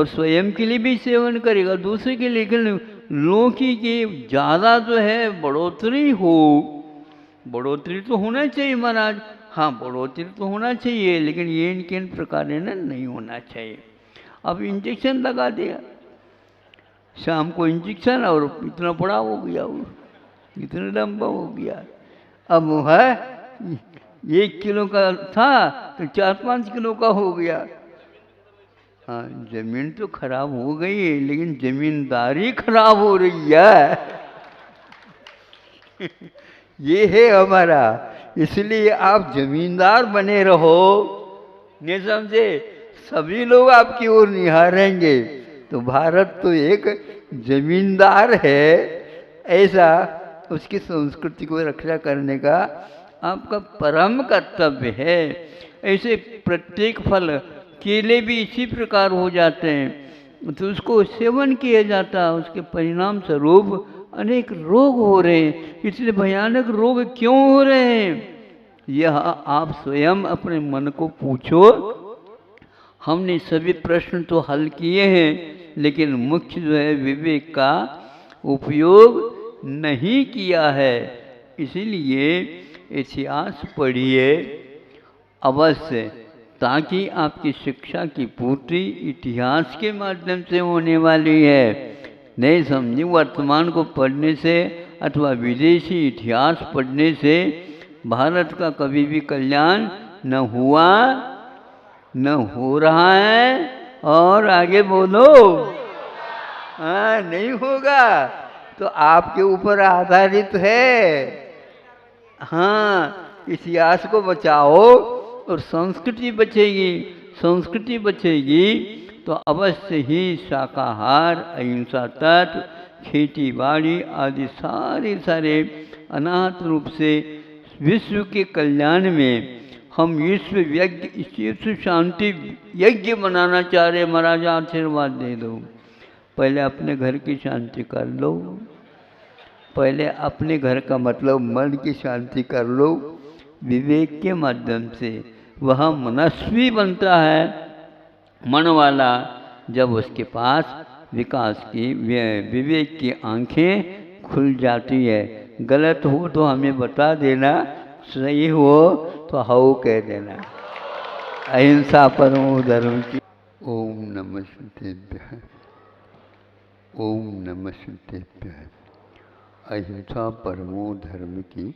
और स्वयं के लिए भी सेवन करेगा, दूसरे के लिए, लेकिन लौकी की ज़्यादा जो है बढ़ोतरी हो, बढ़ोतरी तो होना चाहिए महाराज, हाँ बढ़ोतरी तो होना चाहिए, लेकिन ये इनके इन प्रकार है ना नहीं होना चाहिए। अब इंजेक्शन लगा दिया, शाम को इंजेक्शन और इतना बड़ा हो गया, वो इतना लंबा हो गया। अब वो है 1 किलो का था तो 4-5 किलो का हो गया। हाँ जमीन तो खराब हो गई है, लेकिन जमींदारी खराब हो रही है। ये है हमारा, इसलिए आप जमींदार बने रहो, नहीं समझे, सभी लोग आपकी ओर निहारेंगे। तो भारत तो एक जमींदार है, ऐसा उसकी संस्कृति को रक्षा करने का आपका परम कर्तव्य है। ऐसे प्रत्येक फल, केले भी इसी प्रकार हो जाते हैं, तो उसको सेवन किया जाता है, उसके परिणाम स्वरूप अनेक रोग हो रहे हैं। इसलिए भयानक रोग क्यों हो रहे हैं, यह आप स्वयं अपने मन को पूछो। हमने सभी प्रश्न तो हल किए हैं, लेकिन मुख्य जो है विवेक का उपयोग नहीं किया है। इसीलिए इतिहास पढ़िए अवश्य, ताकि आपकी शिक्षा की पूर्ति इतिहास के माध्यम से होने वाली है। नहीं समझी, वर्तमान को पढ़ने से अथवा विदेशी इतिहास पढ़ने से भारत का कभी भी कल्याण न हुआ, न हो रहा है, और आगे बोलो, हाँ नहीं होगा। तो आपके ऊपर आधारित है। हाँ इतिहास को बचाओ और संस्कृति बचेगी, संस्कृति बचेगी तो अवश्य ही शाकाहार, अहिंसा तत्व, खेती बाड़ी आदि सारे अनाहत रूप से विश्व के कल्याण में हम विश्व यज्ञ, विश्व शांति यज्ञ बनाना चाह रहे। महाराज आशीर्वाद दे दो, पहले अपने घर की शांति कर लो, पहले अपने घर का मतलब मन की शांति कर लो। विवेक के माध्यम से वह मनस्वी बनता है, मन वाला, जब उसके पास विकास की विवेक की आंखें खुल जाती है। गलत हो तो हमें बता देना, सही हो तो हाउ कह देना। अहिंसा परमो धर्म की। ओम नमः शिवाय। ओम नमः शिवाय। अहिंसा परमो धर्म की।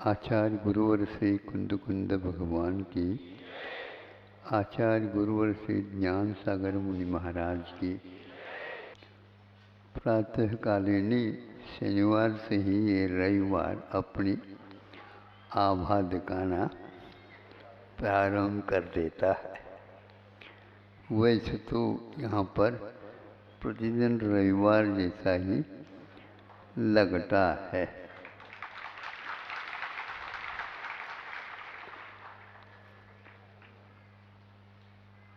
आचार्य गुरुवर से कुंद कुंद भगवान की, आचार्य गुरुवर से ज्ञान सागर मुनि महाराज की। प्रातःकालीनी शनिवार से ही ये रविवार अपनी आभा दिखाना प्रारंभ कर देता है। वैसे तो यहाँ पर प्रतिदिन रविवार जैसा ही लगता है।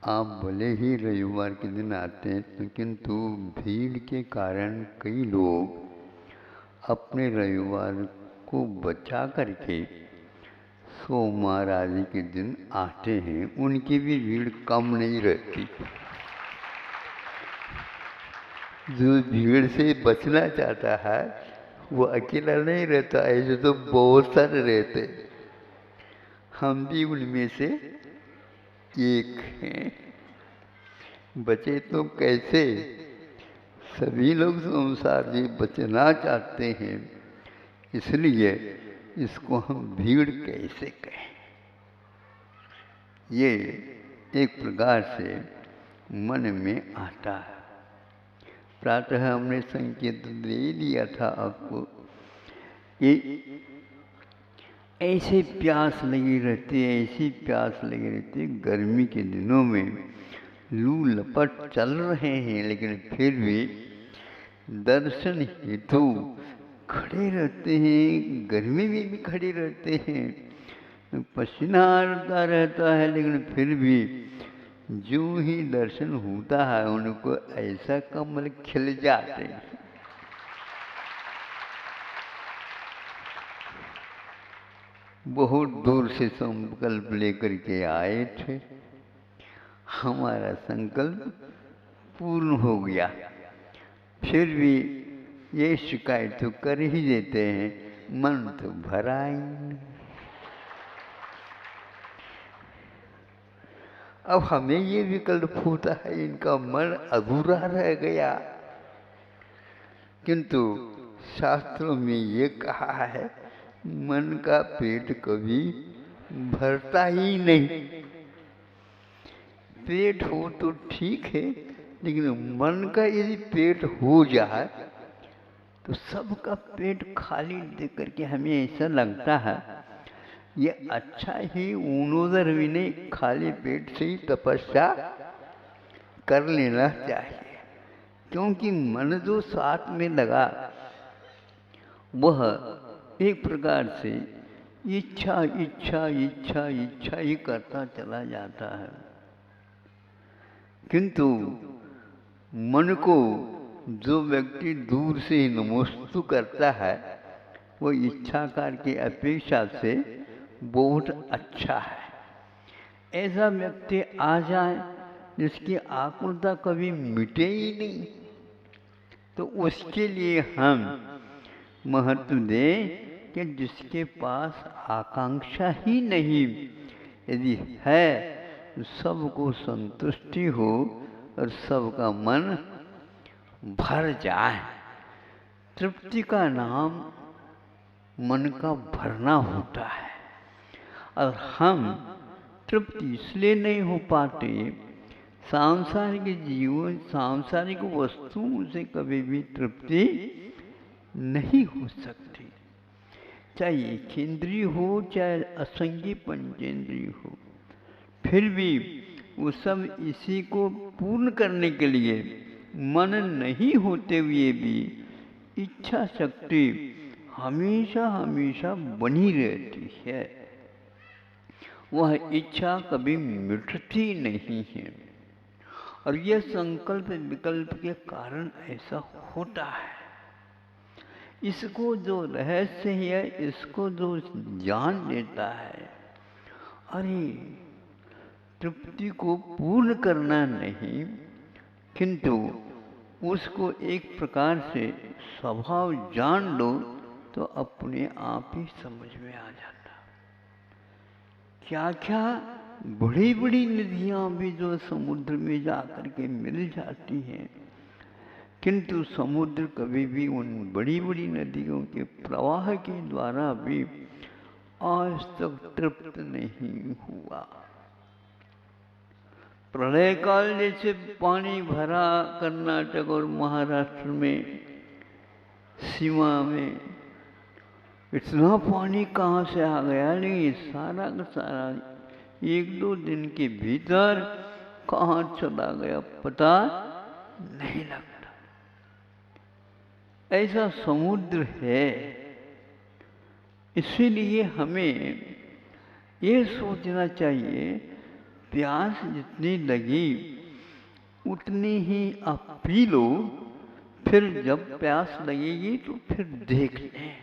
आप भले ही रविवार के दिन आते हैं, तो किंतु भीड़ के कारण कई लोग अपने रविवार को बचा करके सोमवार आदि के दिन आते हैं। उनकी भी भीड़ कम नहीं रहती। जो भीड़ से बचना चाहता है वो अकेला नहीं रहता, ऐसे तो बहुत सारे रहते। हम भी उनमें से एक हैं। बचे तो कैसे, सभी लोग संसार से बचना चाहते हैं, इसलिए इसको हम भीड़ कैसे कहें। ये एक प्रकार से मन में आता है। प्रातः हमने संकेत दे दिया था आपको, ये ऐसे प्यास लगी रहती है, ऐसी प्यास लगी रहती है। गर्मी के दिनों में लू लपट चल रहे हैं, लेकिन फिर भी दर्शन हेतु खड़े रहते हैं, गर्मी में भी खड़े रहते हैं, पसीना आता रहता है, लेकिन फिर भी जो ही दर्शन होता है उनको ऐसा कमल खिल जाते हैं। बहुत दूर से संकल्प लेकर के आए थे, हमारा संकल्प पूर्ण हो गया। फिर भी ये शिकायत तो कर ही देते हैं, मन तो भरा ही नहीं। अब हमें ये विकल्प होता है, इनका मन अधूरा रह गया। किंतु शास्त्रों में ये कहा है, मन का पेट कभी भरता ही नहीं। पेट हो तो ठीक है, लेकिन मन का यदि पेट हो जाए तो सबका पेट खाली देख करके हमें ऐसा लगता है ये अच्छा ही ऊनोदर विनय खाली पेट से ही तपस्या कर लेना चाहिए। क्योंकि मन जो साथ में लगा वह एक प्रकार से इच्छा इच्छा इच्छा इच्छा ही करता चला जाता है। किंतु मन को जो व्यक्ति दूर से नमोस्तु करता है वो इच्छाकार की अपेक्षा से बहुत अच्छा है। ऐसा व्यक्ति आ जाए जिसकी आकुलता कभी मिटे ही नहीं, तो उसके लिए हम महत्व दें कि जिसके पास आकांक्षा ही नहीं, यदि है तो सबको संतुष्टि हो और सबका मन भर जाए। तृप्ति का नाम मन का भरना होता है, और हम तृप्ति इसलिए नहीं हो पाते, सांसारिक जीवन सांसारिक वस्तुओं से कभी भी तृप्ति नहीं हो सकती। चाहे एकेंद्रीय हो चाहे असंगी पंचेंद्रीय हो, फिर भी वो सब इसी को पूर्ण करने के लिए मन नहीं होते हुए भी इच्छा शक्ति हमेशा हमेशा बनी रहती है। वह इच्छा कभी मिटती नहीं है, और यह संकल्प विकल्प के कारण ऐसा होता है। इसको जो रहस्य है, इसको जो जान लेता है, अरे तृप्ति को पूर्ण करना नहीं, किंतु उसको एक प्रकार से स्वभाव जान लो तो अपने आप ही समझ में आ जाता। क्या क्या बड़ी बड़ी नदियाँ भी जो समुद्र में जाकर के मिल जाती हैं, किंतु समुद्र कभी भी उन बड़ी बड़ी नदियों के प्रवाह के द्वारा भी आज तक तृप्त नहीं हुआ। प्रलय काल जैसे पानी भरा कर्नाटक और महाराष्ट्र में सीमा में, इतना पानी कहाँ से आ गया, लेकिन सारा का सारा एक दो दिन के भीतर कहाँ चला गया पता नहीं लगता। ऐसा समुद्र है। इसीलिए हमें ये सोचना चाहिए, प्यास जितनी लगी उतनी ही आप पी लो, फिर जब प्यास लगेगी तो फिर देख लें।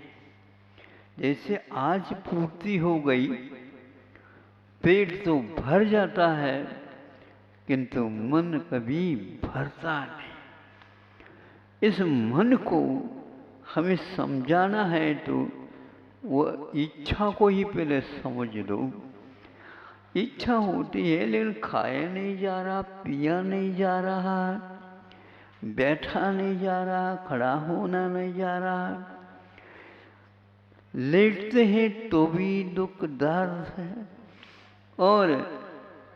जैसे आज पूर्ति हो गई, पेट तो भर जाता है किंतु मन कभी भरता नहीं। इस मन को हमें समझाना है तो वो इच्छा को ही पहले समझ लो। इच्छा होती है लेकिन खाया नहीं जा रहा, पिया नहीं जा रहा, बैठा नहीं जा रहा, खड़ा होना नहीं जा रहा, लेटते हैं तो भी दुख दर्द है, और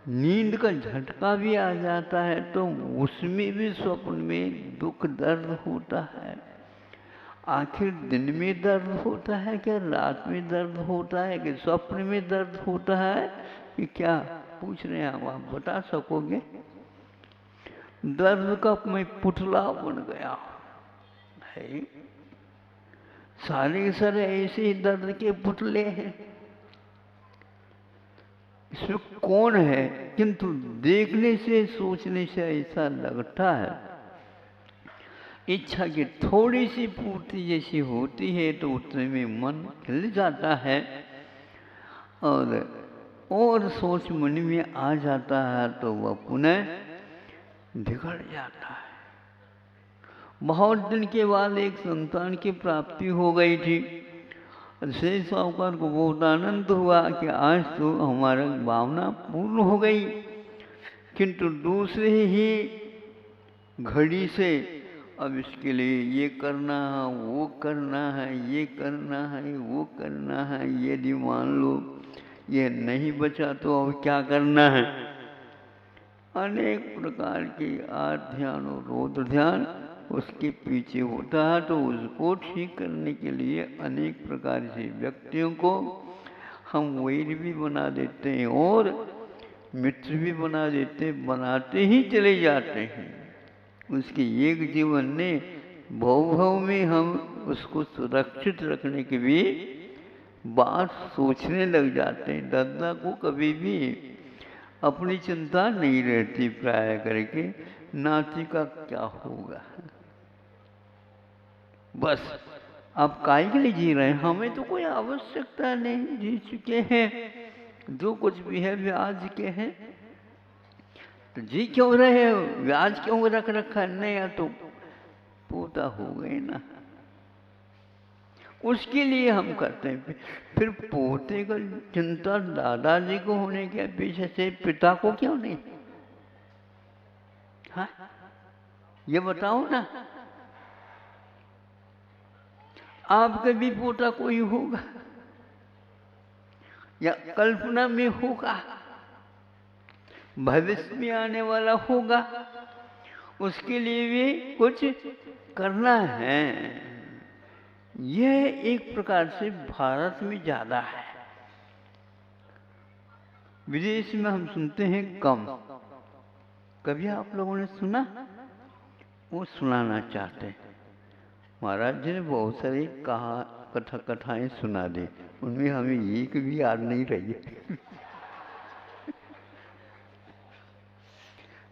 नींद का झटका भी आ जाता है तो उसमें भी स्वप्न में दुख दर्द होता है। आखिर दिन में दर्द होता है क्या, रात में दर्द होता है कि स्वप्न में दर्द होता है कि क्या, पूछ रहे हैं आप बता सकोगे? दर्द का मैं पुतला बन गया है, सारे सारे ऐसे ही दर्द के पुतले हैं। इसमें कौन है, किंतु देखने से सोचने से ऐसा लगता है इच्छा की थोड़ी सी पूर्ति जैसी होती है तो उतने में मन खिल जाता है, और और सोच मन में आ जाता है तो वह पुनः बिगड़ जाता है। बहुत दिन के बाद एक संतान की प्राप्ति हो गई थी। शेष साहूकार को बहुत आनंद हुआ कि आज तो हमारा भावना पूर्ण हो गई, किंतु दूसरे ही घड़ी से अब इसके लिए ये करना है, वो करना है, ये करना है, वो करना है, यदि मान लो ये नहीं बचा तो अब क्या करना है। अनेक प्रकार के आर्त ध्यान और रौद्र ध्यान उसके पीछे होता है। तो उसको ठीक करने के लिए अनेक प्रकार से व्यक्तियों को हम वैर भी बना देते हैं और मित्र भी बना देते, बनाते ही चले जाते हैं। उसके एक जीवन ने भव में हम उसको सुरक्षित रखने की भी बात सोचने लग जाते हैं। दादा को कभी भी अपनी चिंता नहीं रहती प्राय करके नाती का क्या होगा, बस आप काहे के लिए जी रहे हैं, हमें तो कोई आवश्यकता नहीं, जी चुके हैं, जो कुछ भी है ब्याज के हैं, तो जी क्यों रहे हो, ब्याज क्यों रख रखा, नहीं तो पोता हो गए ना, उसके लिए हम करते हैं। फिर पोते का चिंता दादाजी को होने के पीछे से पिता को क्यों नहीं? हाँ, ये बताओ ना, आपका भी पोता कोई होगा या कल्पना में होगा, भविष्य में आने वाला होगा, उसके लिए भी कुछ करना है। यह एक प्रकार से भारत में ज़्यादा है, विदेश में हम सुनते हैं कम। कभी आप लोगों ने सुना? वो सुनाना चाहते हैं। महाराज जी ने बहुत सारी कथाएं सुना दी, उनमें हमें एक भी याद नहीं रही है।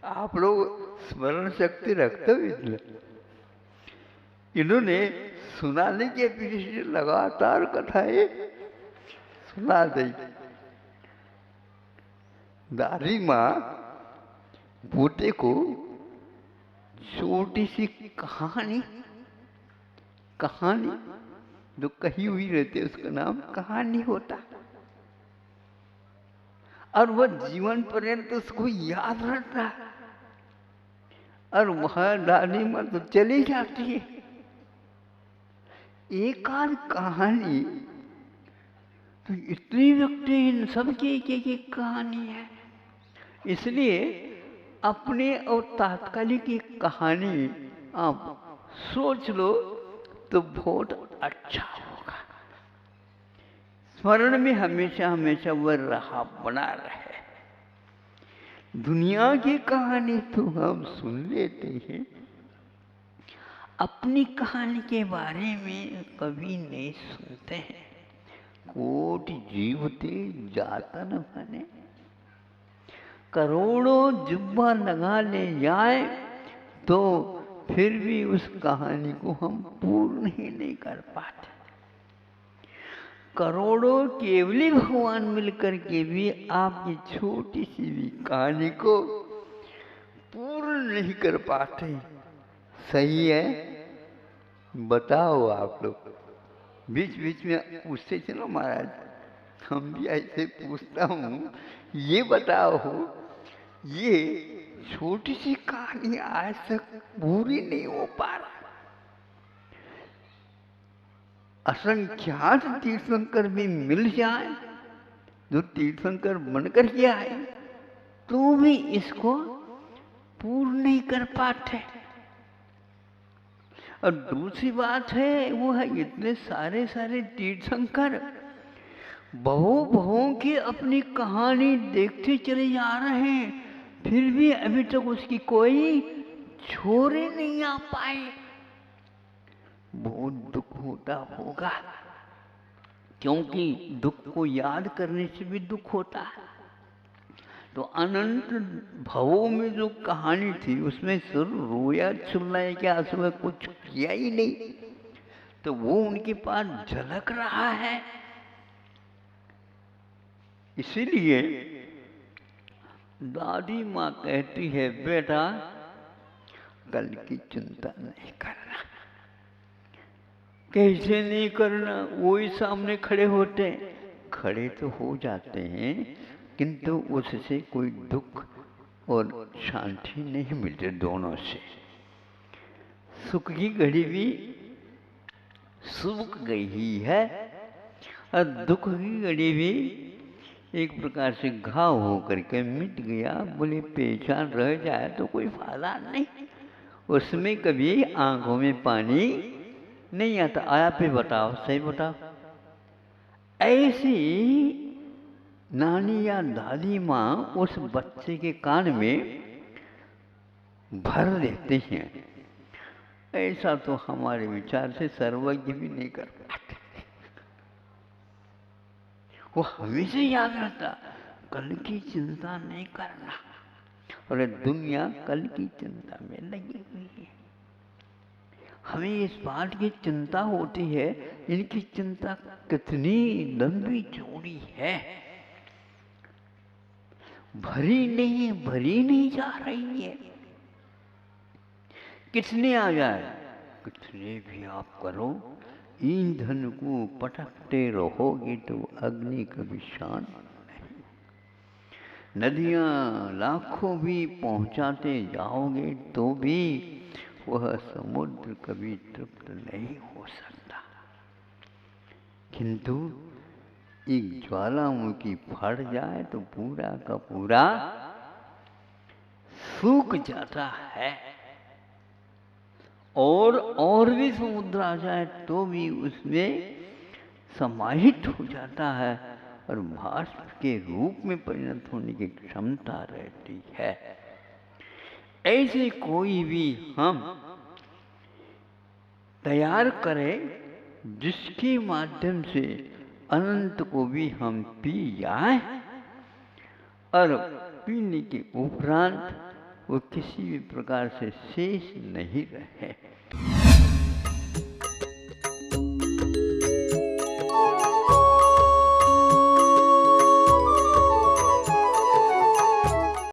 आप लोग स्मरण शक्ति रखते हो इसलिए इन्होंने सुनाने के पीछे लगातार कथाएं सुना दी। दादी माँ पोते को छोटी सी कहानी जो कही हुई रहती है उसका नाम कहानी होता, और वह जीवन पर्यंत उसको याद रहता, और वह दादी माँ तो चली जाती है। एक आध कहानी तो इतनी व्यक्ति इन सबकी एक कहानी है, इसलिए अपने और तात्कालिक की कहानी आप सोच लो तो बहुत अच्छा होगा, स्मरण में हमेशा हमेशा वह रहा बना रहे। दुनिया की कहानी तो हम सुन लेते हैं, अपनी कहानी के बारे में कभी नहीं सुनते हैं। कोटि जीवते जाता न बने, करोड़ों जुब्बा लगा ले जाए तो फिर भी उस कहानी को हम पूर्ण ही नहीं कर पाते। करोड़ों केवली भगवान मिलकर के भी आपकी छोटी सी भी कहानी को पूर्ण नहीं कर पाते। सही है? बताओ आप लोग, बीच बीच में पूछते चलो महाराज, हम भी ऐसे पूछता हूँ, ये बताओ ये छोटी सी कहानी आज तक पूरी नहीं हो पा रहा। असंख्यात तीर्थंकर भी मिल जाए जो तीर्थंकर बनकर के आए तो भी इसको पूर्ण नहीं कर पाते। और दूसरी बात है वो है इतने सारे तीर्थंकर बहुओं की अपनी कहानी देखते चले जा रहे हैं, फिर भी अभी तक उसकी कोई छोरे नहीं आ पाए। बहुत दुख होता होगा, क्योंकि दुख को याद करने से भी दुख होता है। तो अनंत भवों में जो कहानी थी उसमें सिर्फ रोया चिल्लाया के आंसू में कुछ किया ही नहीं, तो वो उनके पास झलक रहा है। इसीलिए दादी माँ कहती है, बेटा कल की चिंता नहीं करना। कैसे नहीं करना? वही सामने खड़े होते हैं, खड़े तो हो जाते हैं, किंतु उससे कोई दुख और शांति नहीं मिलती दोनों से। सुख की घड़ी भी सूख गई ही है और दुख की घड़ी भी एक प्रकार से घाव होकर के मिट गया। बोले पहचान रह जाए तो कोई फायदा नहीं, उसमें कभी आंखों में पानी नहीं आता। आप ही बताओ, सही बताओ। ऐसी नानी या दादी माँ उस बच्चे के कान में भर देते हैं। ऐसा तो हमारे विचार से सर्वज्ञ भी नहीं कर पाते। वो हमेशा याद रहता, कल की चिंता नहीं करना। और दुनिया कल की चिंता में लगी हुई है। हमें इस बात की चिंता होती है, इनकी चिंता कितनी लंबी चौड़ी है, भरी नहीं जा रही है। कितने आ जाए, कितने भी आप करो, ईंधन को पटकते रहोगे तो अग्नि कभी शांत नहीं। नदियां लाखों भी पहुंचाते जाओगे तो भी वह समुद्र कभी तृप्त नहीं हो सकता। किंतु एक ज्वालामुखी फट जाए तो पूरा का पूरा सूख जाता है। और भी समुद्र आ जाए तो भी उसमें समाहित हो जाता है और भाष्प के रूप में परिणत होने की क्षमता रहती है। ऐसे कोई भी हम तैयार करें जिसके माध्यम से अनंत को भी हम पी जाए और पीने के उपरांत वो किसी भी प्रकार से शेष नहीं रहे।